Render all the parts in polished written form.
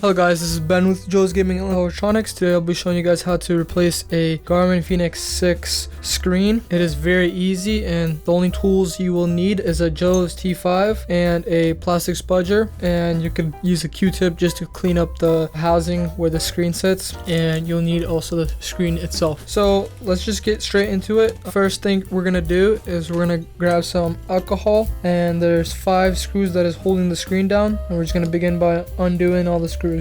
Hello guys, this is Ben with Joe's Gaming and Electronics. Today I'll be showing you guys how to replace a Garmin Fenix 6 screen. It is very easy, and the only tools you will need is a Joe's T5 and a plastic spudger, and you can use a Q-tip just to clean up the housing where the screen sits, and you'll need also the screen itself. So let's just get straight into it. First thing we're gonna do is we're gonna grab some alcohol, and there's 5 screws that is holding the screen down, and we're just gonna begin by undoing all the screws.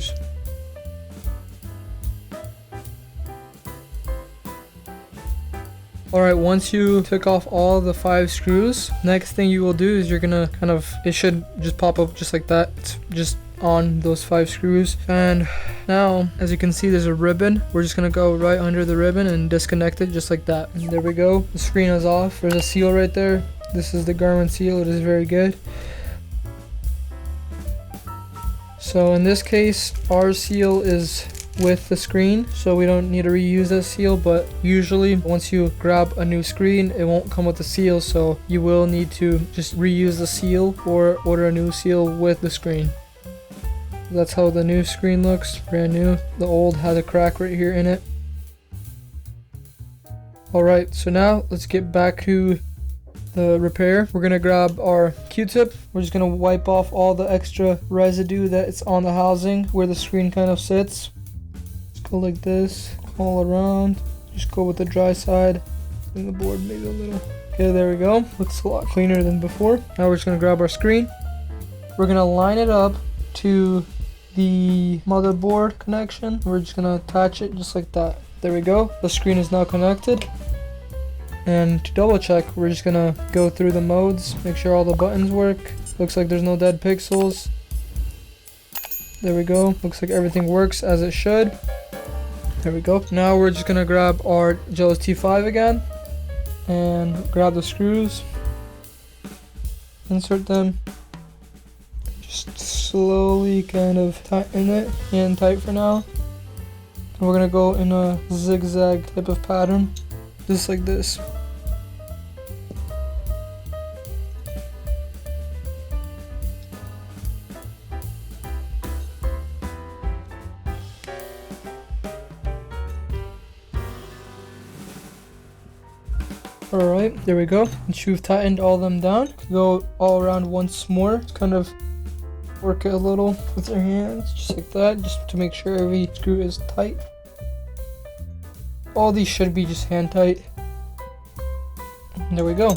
Alright, once you took off all the 5 screws, next thing you will do is you're gonna it should just pop up just like that. It's just on those 5 screws. And now, as you can see, there's a ribbon. We're just gonna go right under the ribbon and disconnect it just like that. And there we go. The screen is off. There's a seal right there. This is the Garmin seal. It is very good. So in this case, our seal is with the screen, so we don't need to reuse that seal, but usually once you grab a new screen, it won't come with the seal, so you will need to just reuse the seal or order a new seal with the screen. That's how the new screen looks, brand new. The old has a crack right here in it. Alright, so now let's get back to the repair. We're gonna grab our Q-tip. We're just gonna wipe off all the extra residue that is on the housing where the screen kind of sits. Just go like this all around. Just go with the dry side and the board maybe a little. Okay, there we go. Looks a lot cleaner than before. Now we're just gonna grab our screen. We're gonna line it up to the motherboard connection. We're just gonna attach it just like that. There we go. The screen is now connected. And to double check, we're just gonna go through the modes, make sure all the buttons work. Looks like there's no dead pixels. There we go. Looks like everything works as it should. There we go. Now we're just gonna grab our Joe's T5 again and grab the screws, insert them, just slowly kind of tighten it, hand tight for now. And we're gonna go in a zigzag type of pattern, just like this. Alright, there we go. Once you've tightened all them down, go all around once more. Just kind of work it a little with your hands, just like that, just to make sure every screw is tight. All these should be just hand tight. And there we go.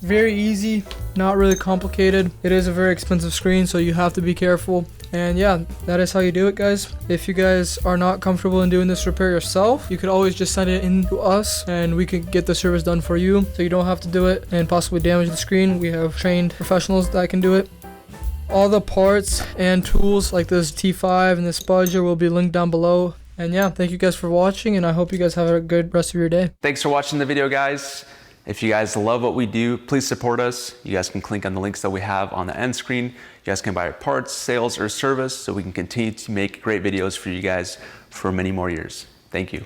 Very easy, not really complicated. It is a very expensive screen, so you have to be careful. And yeah, that is how you do it, guys. If you guys are not comfortable in doing this repair yourself, you could always just send it in to us and we could get the service done for you, so you don't have to do it and possibly damage the screen. We have trained professionals that can do it. All the parts and tools like this T5 and this spudger will be linked down below. And yeah, thank you guys for watching, and I hope you guys have a good rest of your day. Thanks for watching the video, guys. If you guys love what we do, please support us. You guys can click on the links that we have on the end screen. You guys can buy our parts, sales, or service so we can continue to make great videos for you guys for many more years. Thank you.